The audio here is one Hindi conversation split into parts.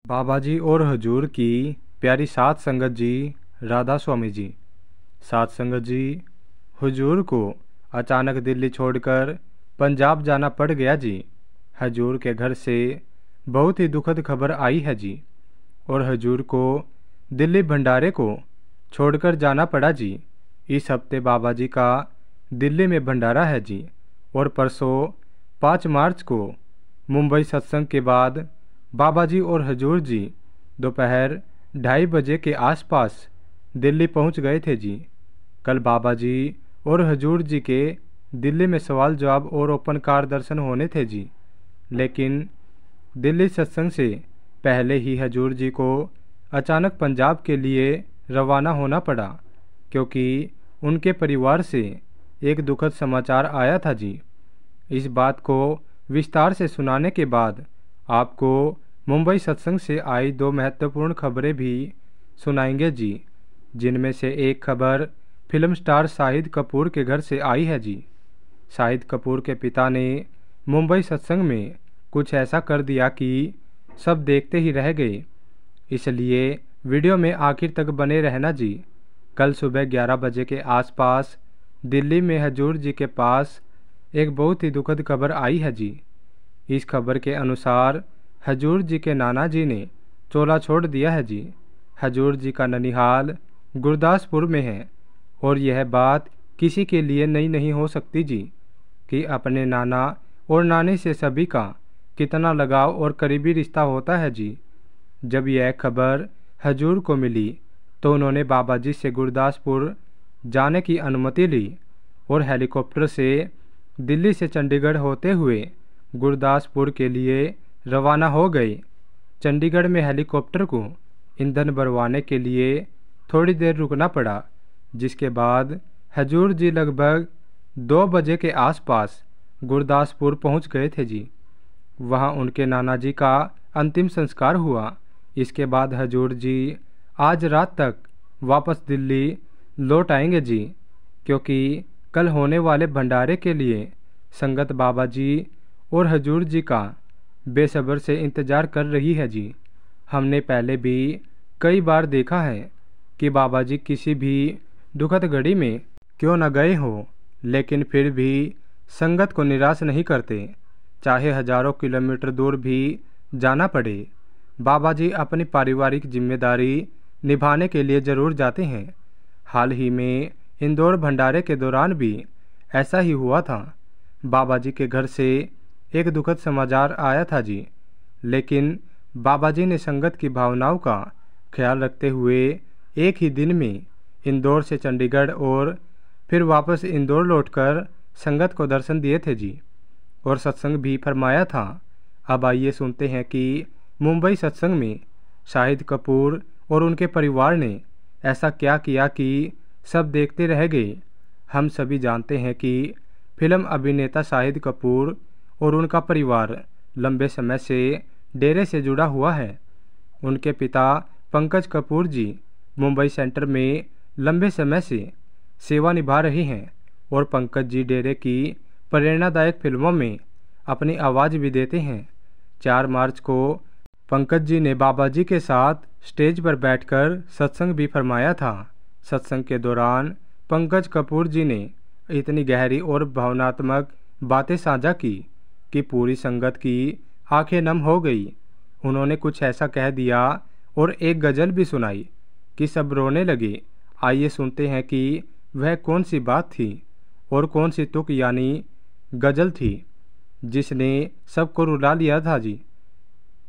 बाबा जी और हजूर की प्यारी सात संगत जी, राधा स्वामी जी। सात संगत जी, हुजूर को अचानक दिल्ली छोड़कर पंजाब जाना पड़ गया जी। हजूर के घर से बहुत ही दुखद खबर आई है जी। और हजूर को दिल्ली भंडारे को छोड़कर जाना पड़ा जी। इस हफ्ते बाबा जी का दिल्ली में भंडारा है जी। और परसों 5 मार्च को मुंबई सत्संग के बाद बाबा जी और हजूर जी दोपहर 2:30 बजे के आसपास दिल्ली पहुंच गए थे जी। कल बाबा जी और हजूर जी के दिल्ली में सवाल जवाब और ओपन कार दर्शन होने थे जी। लेकिन दिल्ली सत्संग से पहले ही हजूर जी को अचानक पंजाब के लिए रवाना होना पड़ा, क्योंकि उनके परिवार से एक दुखद समाचार आया था जी। इस बात को विस्तार से सुनाने के बाद आपको मुंबई सत्संग से आई 2 महत्वपूर्ण खबरें भी सुनाएंगे जी, जिनमें से एक खबर फिल्म स्टार शाहिद कपूर के घर से आई है जी। शाहिद कपूर के पिता ने मुंबई सत्संग में कुछ ऐसा कर दिया कि सब देखते ही रह गए, इसलिए वीडियो में आखिर तक बने रहना जी। कल सुबह 11 बजे के आसपास दिल्ली में हजूर जी के पास एक बहुत ही दुखद खबर आई है जी। इस खबर के अनुसार हजूर जी के नाना जी ने चोला छोड़ दिया है जी। हजूर जी का ननिहाल गुरदासपुर में है और यह बात किसी के लिए नई नहीं हो सकती जी कि अपने नाना और नानी से सभी का कितना लगाव और करीबी रिश्ता होता है जी। जब यह खबर हजूर को मिली तो उन्होंने बाबा जी से गुरदासपुर जाने की अनुमति ली और हेलीकॉप्टर से दिल्ली से चंडीगढ़ होते हुए गुरदासपुर के लिए रवाना हो गए। चंडीगढ़ में हेलीकॉप्टर को ईंधन भरवाने के लिए थोड़ी देर रुकना पड़ा, जिसके बाद हजूर जी लगभग 2 बजे के आसपास गुरदासपुर पहुंच गए थे जी। वहां उनके नाना जी का अंतिम संस्कार हुआ। इसके बाद हजूर जी आज रात तक वापस दिल्ली लौट आएंगे जी, क्योंकि कल होने वाले भंडारे के लिए संगत बाबा जी और हजूर जी का बेसब्र से इंतज़ार कर रही है जी। हमने पहले भी कई बार देखा है कि बाबा जी किसी भी दुखद घड़ी में क्यों न गए हो, लेकिन फिर भी संगत को निराश नहीं करते, चाहे हजारों किलोमीटर दूर भी जाना पड़े। बाबा जी अपनी पारिवारिक जिम्मेदारी निभाने के लिए ज़रूर जाते हैं। हाल ही में इंदौर भंडारे के दौरान भी ऐसा ही हुआ था। बाबा जी के घर से एक दुखद समाचार आया था जी, लेकिन बाबा जी ने संगत की भावनाओं का ख्याल रखते हुए एक ही दिन में इंदौर से चंडीगढ़ और फिर वापस इंदौर लौटकर संगत को दर्शन दिए थे जी, और सत्संग भी फरमाया था। अब आइए सुनते हैं कि मुंबई सत्संग में शाहिद कपूर और उनके परिवार ने ऐसा क्या किया कि सब देखते रह गए। हम सभी जानते हैं कि फिल्म अभिनेता शाहिद कपूर और उनका परिवार लंबे समय से डेरे से जुड़ा हुआ है। उनके पिता पंकज कपूर जी मुंबई सेंटर में लंबे समय से सेवा निभा रहे हैं और पंकज जी डेरे की प्रेरणादायक फिल्मों में अपनी आवाज़ भी देते हैं। 4 मार्च को पंकज जी ने बाबा जी के साथ स्टेज पर बैठकर सत्संग भी फरमाया था। सत्संग के दौरान पंकज कपूर जी ने इतनी गहरी और भावनात्मक बातें साझा की कि पूरी संगत की आंखें नम हो गई। उन्होंने कुछ ऐसा कह दिया और एक गज़ल भी सुनाई कि सब रोने लगे। आइए सुनते हैं कि वह कौन सी बात थी और कौन सी तुक यानी गज़ल थी जिसने सबको रुला लिया था जी।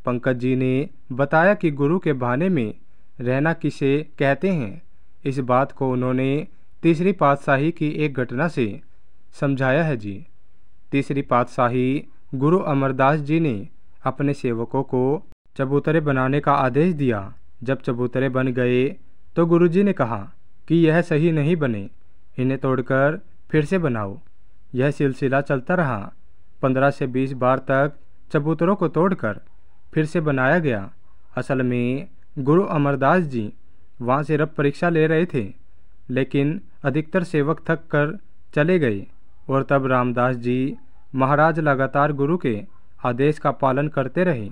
पंकज जी ने बताया कि गुरु के बहाने में रहना किसे कहते हैं। इस बात को उन्होंने तीसरी पातशाही की एक घटना से समझाया है जी। तीसरी पातशाही गुरु अमरदास जी ने अपने सेवकों को चबूतरे बनाने का आदेश दिया। जब चबूतरे बन गए तो गुरु जी ने कहा कि यह सही नहीं बने, इन्हें तोड़कर फिर से बनाओ। यह सिलसिला चलता रहा। 15 से 20 बार तक चबूतरों को तोड़कर फिर से बनाया गया। असल में गुरु अमरदास जी वहाँ से रब परीक्षा ले रहे थे, लेकिन अधिकतर सेवक थक कर चले गए और तब रामदास जी महाराज लगातार गुरु के आदेश का पालन करते रहे।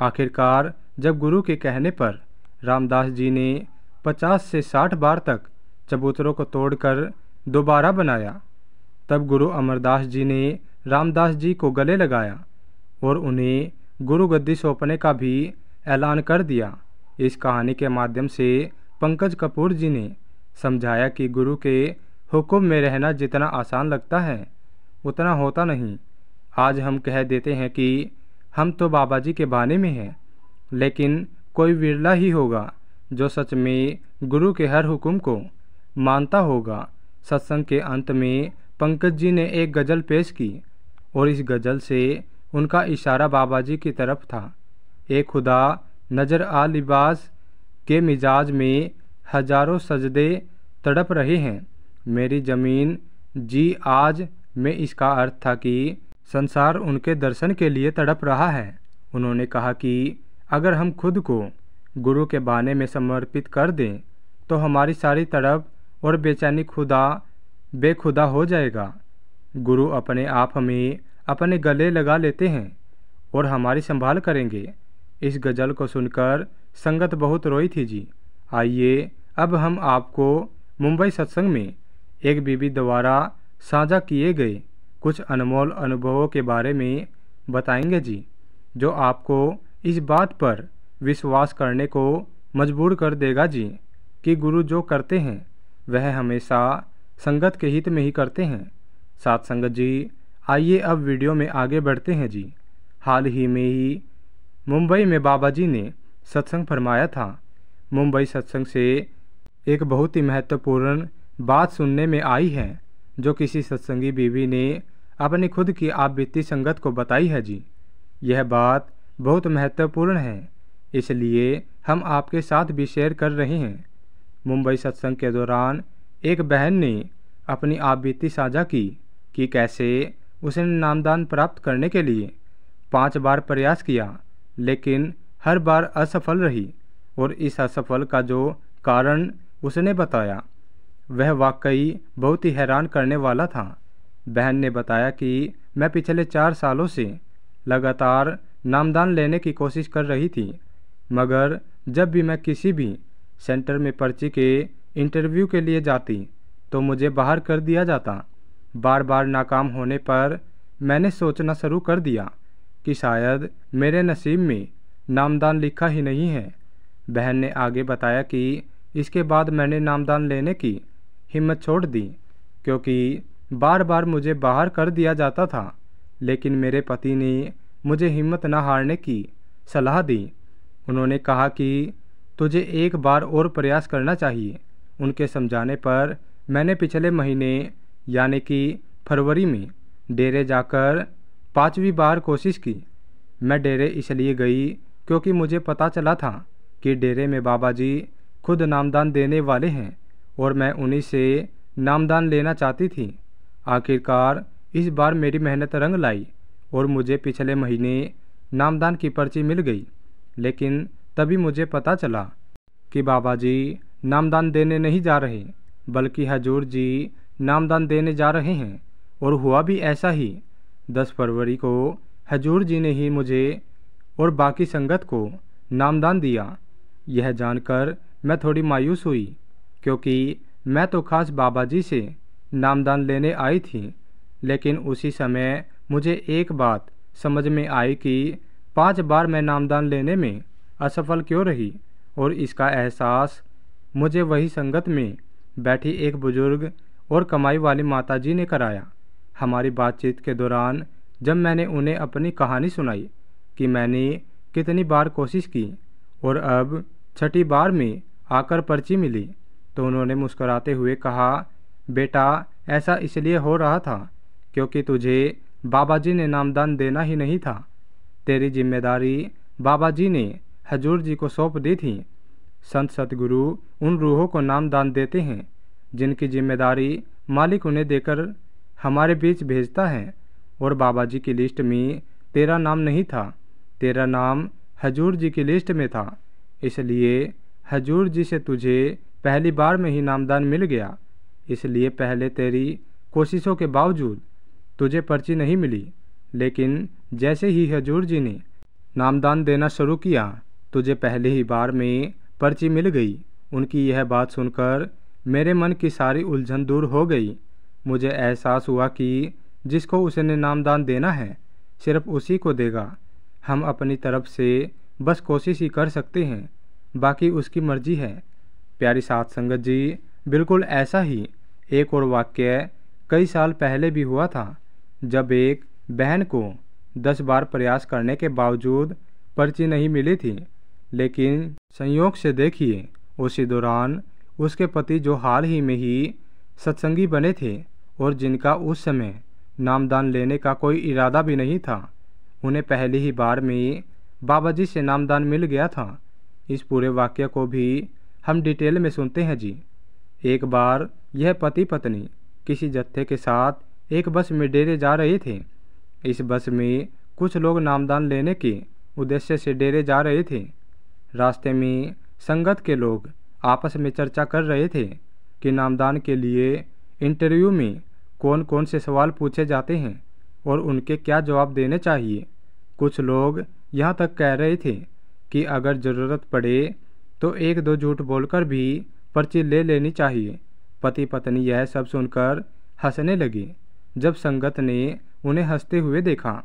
आखिरकार जब गुरु के कहने पर रामदास जी ने 50 से 60 बार तक चबूतरों को तोड़कर दोबारा बनाया, तब गुरु अमरदास जी ने रामदास जी को गले लगाया और उन्हें गुरु गद्दी सौंपने का भी ऐलान कर दिया। इस कहानी के माध्यम से पंकज कपूर जी ने समझाया कि गुरु के हुक्म में रहना जितना आसान लगता है उतना होता नहीं। आज हम कह देते हैं कि हम तो बाबा जी के बाने में हैं, लेकिन कोई विरला ही होगा जो सच में गुरु के हर हुक्म को मानता होगा। सत्संग के अंत में पंकज जी ने एक गज़ल पेश की और इस गज़ल से उनका इशारा बाबा जी की तरफ था। ए खुदा नज़र आ लिबास के मिजाज में हजारों सजदे तड़प रहे हैं, मेरी ज़मीन जी आज में। इसका अर्थ था कि संसार उनके दर्शन के लिए तड़प रहा है। उन्होंने कहा कि अगर हम खुद को गुरु के बाने में समर्पित कर दें तो हमारी सारी तड़प और बेचैनी खुदा बेखुदा हो जाएगा। गुरु अपने आप हमें अपने गले लगा लेते हैं और हमारी संभाल करेंगे। इस गज़ल को सुनकर संगत बहुत रोई थी जी। आइए अब हम आपको मुंबई सत्संग में एक बीबी द्वारा साझा किए गए कुछ अनमोल अनुभवों के बारे में बताएंगे जी, जो आपको इस बात पर विश्वास करने को मजबूर कर देगा जी कि गुरु जो करते हैं वह हमेशा संगत के हित में ही करते हैं। साथ संगत जी, आइए अब वीडियो में आगे बढ़ते हैं जी। हाल ही में ही मुंबई में बाबा जी ने सत्संग फरमाया था। मुंबई सत्संग से एक बहुत ही महत्वपूर्ण बात सुनने में आई है जो किसी सत्संगी बीवी ने अपनी खुद की आप बीती संगत को बताई है जी। यह बात बहुत महत्वपूर्ण है, इसलिए हम आपके साथ भी शेयर कर रहे हैं। मुंबई सत्संग के दौरान एक बहन ने अपनी आप बीती साझा की कि कैसे उसने नामदान प्राप्त करने के लिए 5 बार प्रयास किया, लेकिन हर बार असफल रही। और इस असफल का जो कारण उसने बताया वह वाकई बहुत ही हैरान करने वाला था। बहन ने बताया कि मैं पिछले 4 सालों से लगातार नामदान लेने की कोशिश कर रही थी, मगर जब भी मैं किसी भी सेंटर में पर्ची के इंटरव्यू के लिए जाती तो मुझे बाहर कर दिया जाता। बार बार नाकाम होने पर मैंने सोचना शुरू कर दिया कि शायद मेरे नसीब में नामदान लिखा ही नहीं है। बहन ने आगे बताया कि इसके बाद मैंने नामदान लेने की हिम्मत छोड़ दी, क्योंकि बार बार मुझे बाहर कर दिया जाता था। लेकिन मेरे पति ने मुझे हिम्मत न हारने की सलाह दी। उन्होंने कहा कि तुझे एक बार और प्रयास करना चाहिए। उनके समझाने पर मैंने पिछले महीने यानी कि फरवरी में डेरे जाकर 5वीं बार कोशिश की। मैं डेरे इसलिए गई क्योंकि मुझे पता चला था कि डेरे में बाबा जी खुद नामदान देने वाले हैं और मैं उन्हीं से नामदान लेना चाहती थी। आखिरकार इस बार मेरी मेहनत रंग लाई और मुझे पिछले महीने नामदान की पर्ची मिल गई। लेकिन तभी मुझे पता चला कि बाबा जी नामदान देने नहीं जा रहे, बल्कि हजूर जी नामदान देने जा रहे हैं। और हुआ भी ऐसा ही। 10 फरवरी को हजूर जी ने ही मुझे और बाकी संगत को नामदान दिया। यह जानकर मैं थोड़ी मायूस हुई, क्योंकि मैं तो खास बाबा जी से नामदान लेने आई थी। लेकिन उसी समय मुझे एक बात समझ में आई कि 5 बार मैं नामदान लेने में असफल क्यों रही। और इसका एहसास मुझे वही संगत में बैठी एक बुजुर्ग और कमाई वाली माता जी ने कराया। हमारी बातचीत के दौरान जब मैंने उन्हें अपनी कहानी सुनाई कि मैंने कितनी बार कोशिश की और अब 6ठी बार में आकर पर्ची मिली, तो उन्होंने मुस्कुराते हुए कहा, बेटा ऐसा इसलिए हो रहा था क्योंकि तुझे बाबा जी ने नामदान देना ही नहीं था। तेरी जिम्मेदारी बाबा जी ने हजूर जी को सौंप दी थी। संत सतगुरु उन रूहों को नामदान देते हैं जिनकी जिम्मेदारी मालिक उन्हें देकर हमारे बीच भेजता है। और बाबा जी की लिस्ट में तेरा नाम नहीं था, तेरा नाम हजूर जी की लिस्ट में था। इसलिए हजूर जी से तुझे पहली बार में ही नामदान मिल गया। इसलिए पहले तेरी कोशिशों के बावजूद तुझे पर्ची नहीं मिली, लेकिन जैसे ही हजूर जी ने नामदान देना शुरू किया तुझे पहली ही बार में पर्ची मिल गई। उनकी यह बात सुनकर मेरे मन की सारी उलझन दूर हो गई। मुझे एहसास हुआ कि जिसको उसने नामदान देना है सिर्फ उसी को देगा। हम अपनी तरफ से बस कोशिश ही कर सकते हैं, बाकी उसकी मर्जी है। प्यारी साध संगत जी, बिल्कुल ऐसा ही एक और वाक्य कई साल पहले भी हुआ था, जब एक बहन को 10 बार प्रयास करने के बावजूद पर्ची नहीं मिली थी। लेकिन संयोग से देखिए, उसी दौरान उसके पति जो हाल ही में ही सत्संगी बने थे और जिनका उस समय नामदान लेने का कोई इरादा भी नहीं था, उन्हें पहली ही बार में बाबा जी से नामदान मिल गया था। इस पूरे वाक्य को भी हम डिटेल में सुनते हैं जी। एक बार यह पति पत्नी किसी जत्थे के साथ एक बस में डेरे जा रहे थे। इस बस में कुछ लोग नामदान लेने के उद्देश्य से डेरे जा रहे थे। रास्ते में संगत के लोग आपस में चर्चा कर रहे थे कि नामदान के लिए इंटरव्यू में कौन कौन से सवाल पूछे जाते हैं और उनके क्या जवाब देने चाहिए। कुछ लोग यहाँ तक कह रहे थे कि अगर ज़रूरत पड़े तो 1-2 झूठ बोलकर भी पर्ची ले लेनी चाहिए। पति पत्नी यह सब सुनकर हंसने लगे। जब संगत ने उन्हें हंसते हुए देखा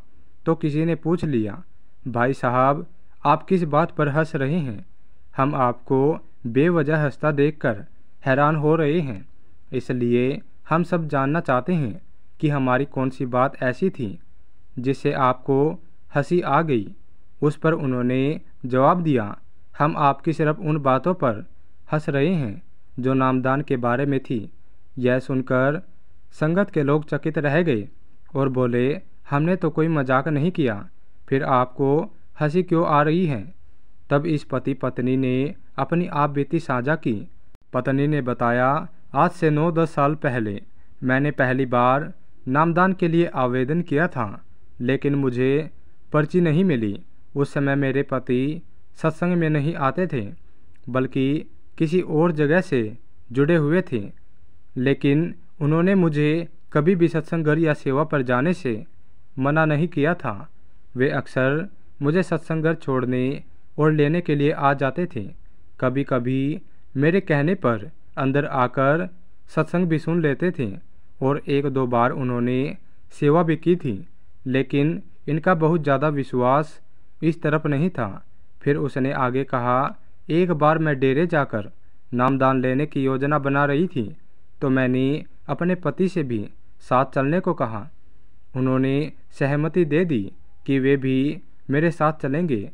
तो किसी ने पूछ लिया, भाई साहब, आप किस बात पर हंस रहे हैं? हम आपको बेवजह हंसता देखकर हैरान हो रहे हैं, इसलिए हम सब जानना चाहते हैं कि हमारी कौन सी बात ऐसी थी जिससे आपको हंसी आ गई। उस पर उन्होंने जवाब दिया, हम आपकी सिर्फ उन बातों पर हंस रहे हैं जो नामदान के बारे में थी। यह सुनकर संगत के लोग चकित रह गए और बोले, हमने तो कोई मजाक नहीं किया, फिर आपको हंसी क्यों आ रही है? तब इस पति पत्नी ने अपनी आप बीती साझा की। पत्नी ने बताया, आज से 9-10 साल पहले मैंने पहली बार नामदान के लिए आवेदन किया था, लेकिन मुझे पर्ची नहीं मिली। उस समय मेरे पति सत्संग में नहीं आते थे, बल्कि किसी और जगह से जुड़े हुए थे, लेकिन उन्होंने मुझे कभी भी सत्संग घर या सेवा पर जाने से मना नहीं किया था। वे अक्सर मुझे सत्संग घर छोड़ने और लेने के लिए आ जाते थे। कभी कभी मेरे कहने पर अंदर आकर सत्संग भी सुन लेते थे और 1-2 बार उन्होंने सेवा भी की थी, लेकिन इनका बहुत ज़्यादा विश्वास इस तरफ नहीं था। फिर उसने आगे कहा, एक बार मैं डेरे जाकर नामदान लेने की योजना बना रही थी, तो मैंने अपने पति से भी साथ चलने को कहा। उन्होंने सहमति दे दी कि वे भी मेरे साथ चलेंगे।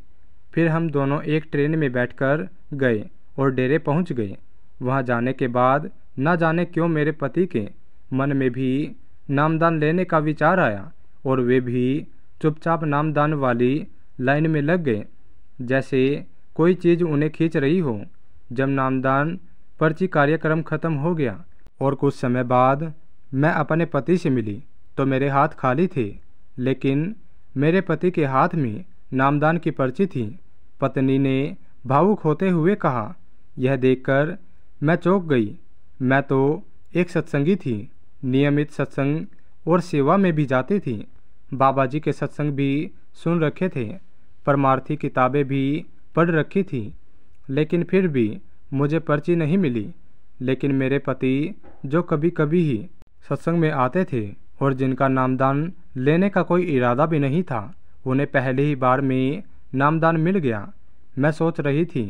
फिर हम दोनों एक ट्रेन में बैठकर गए और डेरे पहुंच गए। वहां जाने के बाद न जाने क्यों मेरे पति के मन में भी नामदान लेने का विचार आया और वे भी चुपचाप नामदान वाली लाइन में लग गए, जैसे कोई चीज़ उन्हें खींच रही हो। जब नामदान पर्ची कार्यक्रम खत्म हो गया और कुछ समय बाद मैं अपने पति से मिली तो मेरे हाथ खाली थे, लेकिन मेरे पति के हाथ में नामदान की पर्ची थी। पत्नी ने भावुक होते हुए कहा, यह देखकर मैं चौंक गई। मैं तो एक सत्संगी थी, नियमित सत्संग और सेवा में भी जाती थी, बाबा जी के सत्संग भी सुन रखे थे, परमार्थी किताबें भी पढ़ रखी थी, लेकिन फिर भी मुझे पर्ची नहीं मिली। लेकिन मेरे पति जो कभी कभी ही सत्संग में आते थे और जिनका नामदान लेने का कोई इरादा भी नहीं था, उन्हें पहली ही बार में नामदान मिल गया। मैं सोच रही थी,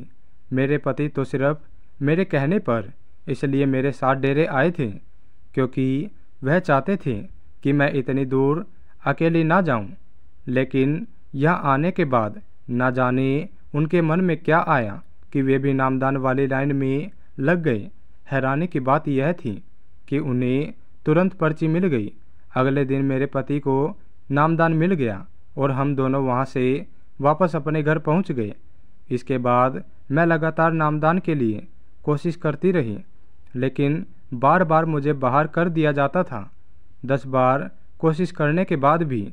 मेरे पति तो सिर्फ मेरे कहने पर इसलिए मेरे साथ डेरे आए थे, क्योंकि वह चाहते थे कि मैं इतनी दूर अकेली ना जाऊं। लेकिन यहाँ आने के बाद ना जाने उनके मन में क्या आया कि वे भी नामदान वाली लाइन में लग गए। हैरानी की बात यह थी कि उन्हें तुरंत पर्ची मिल गई। अगले दिन मेरे पति को नामदान मिल गया और हम दोनों वहाँ से वापस अपने घर पहुँच गए। इसके बाद मैं लगातार नामदान के लिए कोशिश करती रही, लेकिन बार बार मुझे बाहर कर दिया जाता था। 10 बार कोशिश करने के बाद भी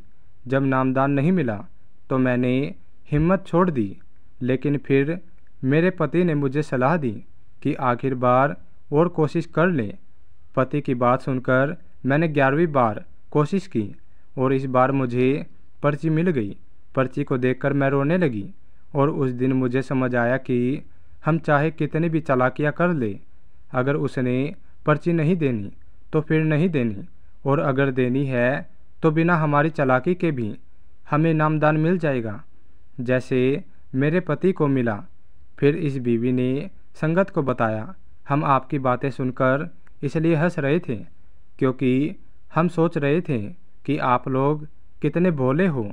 जब नामदान नहीं मिला तो मैंने हिम्मत छोड़ दी। लेकिन फिर मेरे पति ने मुझे सलाह दी कि आखिर बार और कोशिश कर ले। पति की बात सुनकर मैंने 11वीं बार कोशिश की और इस बार मुझे पर्ची मिल गई। पर्ची को देखकर मैं रोने लगी और उस दिन मुझे समझ आया कि हम चाहे कितनी भी चालाकियाँ कर ले, अगर उसने पर्ची नहीं देनी तो फिर नहीं देनी, और अगर देनी है तो बिना हमारी चालाकी के भी हमें नामदान मिल जाएगा, जैसे मेरे पति को मिला। फिर इस बीवी ने संगत को बताया, हम आपकी बातें सुनकर इसलिए हंस रहे थे क्योंकि हम सोच रहे थे कि आप लोग कितने भोले हो।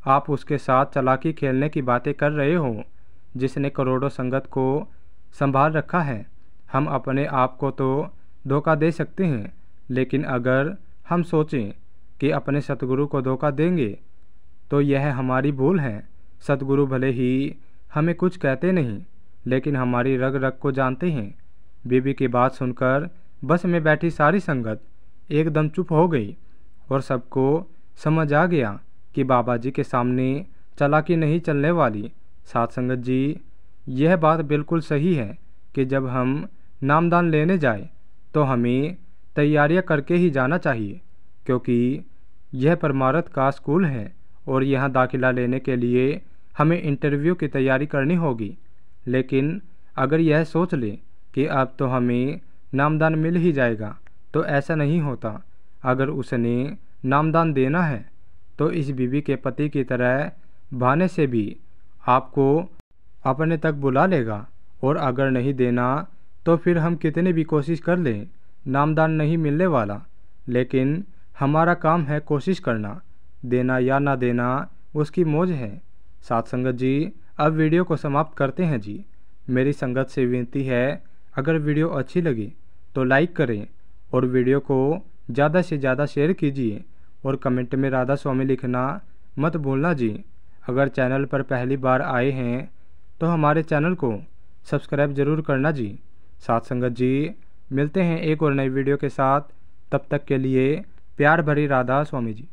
आप उसके साथ चालाकी खेलने की बातें कर रहे हो जिसने करोड़ों संगत को संभाल रखा है। हम अपने आप को तो धोखा दे सकते हैं, लेकिन अगर हम सोचें कि अपने सतगुरु को धोखा देंगे तो यह हमारी भूल है। सतगुरु भले ही हमें कुछ कहते नहीं, लेकिन हमारी रग रग को जानते हैं। बीबी की बात सुनकर बस में बैठी सारी संगत एकदम चुप हो गई और सबको समझ आ गया कि बाबा जी के सामने चालाकी नहीं चलने वाली। साथ संगत जी, यह बात बिल्कुल सही है कि जब हम नामदान लेने जाए तो हमें तैयारियां करके ही जाना चाहिए, क्योंकि यह परमार्थ का स्कूल है और यहाँ दाखिला लेने के लिए हमें इंटरव्यू की तैयारी करनी होगी। लेकिन अगर यह सोच ले कि अब तो हमें नामदान मिल ही जाएगा, तो ऐसा नहीं होता। अगर उसने नामदान देना है तो इस बीवी के पति की तरह बहाने से भी आपको अपने तक बुला लेगा, और अगर नहीं देना तो फिर हम कितनी भी कोशिश कर लें, नामदान नहीं मिलने वाला। लेकिन हमारा काम है कोशिश करना, देना या ना देना उसकी मौज है। साथ संगत जी, अब वीडियो को समाप्त करते हैं जी। मेरी संगत से विनती है, अगर वीडियो अच्छी लगी तो लाइक करें और वीडियो को ज़्यादा से ज़्यादा शेयर कीजिए, और कमेंट में राधा स्वामी लिखना मत भूलना जी। अगर चैनल पर पहली बार आए हैं तो हमारे चैनल को सब्सक्राइब ज़रूर करना जी। साथ संगत जी, मिलते हैं एक और नई वीडियो के साथ, तब तक के लिए प्यार भरी राधा स्वामी जी।